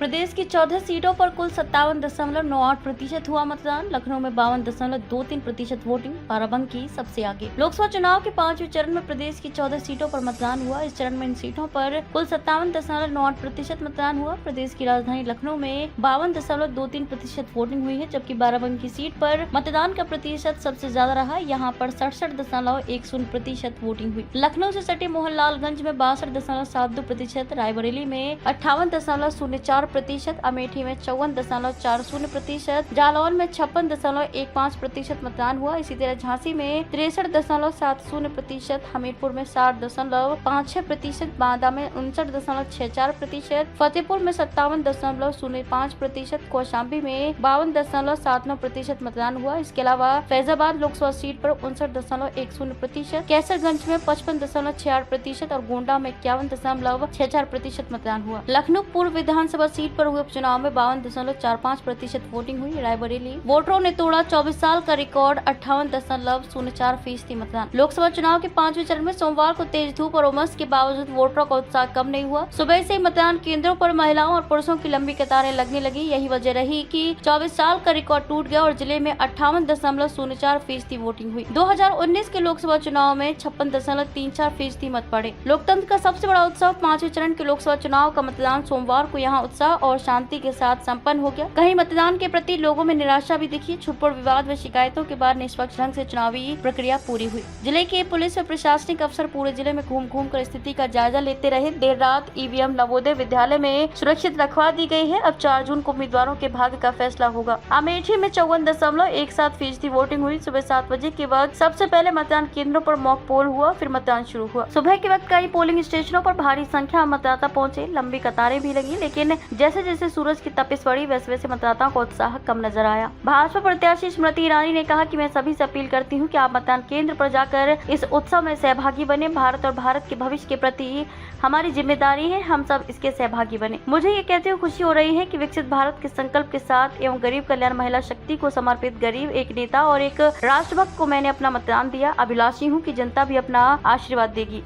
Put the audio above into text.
प्रदेश की 14 सीटों पर कुल 57.98% हुआ मतदान। लखनऊ में 52.23% वोटिंग, बाराबंकी सबसे आगे। लोकसभा चुनाव के 5वें चरण में प्रदेश की 14 सीटों पर मतदान हुआ। इस चरण में इन सीटों पर कुल 57.98% मतदान हुआ। प्रदेश की राजधानी लखनऊ में 52.23% वोटिंग हुई है, जबकि बाराबंकी सीट पर मतदान का प्रतिशत सबसे ज्यादा रहा। यहाँ पर 67.10% वोटिंग हुई। लखनऊ से सटे मोहनलालगंज में 62.72%, रायबरेली में 58.04%, अमेठी में 54.40%, जालौन में 56.15% मतदान हुआ। इसी तरह झांसी में 63.70%, हमीरपुर में 60.56%, बांदा में 59.64%, फतेहपुर में 57.05%, कौशाम्बी में 52.79% मतदान हुआ। इसके अलावा फैजाबाद लोकसभा सीट पर 59.10%, कैसरगंज में 55.66% और गोंडा में 51.64% मतदान हुआ। लखनऊ पूर्व विधानसभा सीट पर हुए उपचुनाव में 52.45% वोटिंग हुई। रायबरेली वोटरों ने तोड़ा 24 साल का रिकॉर्ड, 58.04% मतदान। लोकसभा चुनाव के 5वें चरण में सोमवार को तेज धूप और उमस के बावजूद वोटरों का उत्साह कम नहीं हुआ। सुबह से मतदान केंद्रों पर महिलाओं और पुरुषों की लंबी कतारें लगने लगी। यही वजह रही कि 24 साल का रिकॉर्ड टूट गया और जिले में 58.04% वोटिंग हुई। 2019 के लोकसभा चुनाव में 56.34% मत पड़े। लोकतंत्र का सबसे बड़ा उत्सव 5वें चरण के लोकसभा चुनाव का मतदान सोमवार को यहां उत्साह और शांति के साथ संपन्न हो गया। कहीं मतदान के प्रति लोगों में निराशा भी दिखी। छुटपुट विवाद व शिकायतों के बाद निष्पक्ष ढंग से चुनावी प्रक्रिया पूरी हुई। जिले के पुलिस व प्रशासनिक अफसर पूरे जिले में घूम कर स्थिति का जायजा लेते रहे। देर रात ईवीएम नवोदय विद्यालय में सुरक्षित रखवा दी गई है। अब 4 जून को उम्मीदवारों के भाग्य का फैसला होगा। अमेठी में 54.17% वोटिंग हुई। सुबह 7 बजे के वक्त सबसे पहले मतदान केंद्रों पर मॉक पोल हुआ, फिर मतदान शुरू हुआ। सुबह के वक्त कई पोलिंग स्टेशनों पर भारी संख्या में मतदाता पहुंचे। लंबी कतारें भी लगी, लेकिन जैसे जैसे सूरज की तपिश बढ़ी वैसे वैसे मतदाताओं का उत्साह कम नजर आया। भाजपा प्रत्याशी स्मृति ईरानी ने कहा कि मैं सभी से अपील करती हूं कि आप मतदान केंद्र पर जाकर इस उत्सव में सहभागी बने। भारत और भारत के भविष्य के प्रति हमारी जिम्मेदारी है, हम सब इसके सहभागी बने। मुझे ये कहते हुए खुशी हो रही है कि विकसित भारत के संकल्प के साथ एवं गरीब कल्याण महिला शक्ति को समर्पित गरीब एक नेता और एक राष्ट्रभक्त को मैंने अपना मतदान दिया। अभिलाषी हूँ कि जनता भी अपना आशीर्वाद देगी।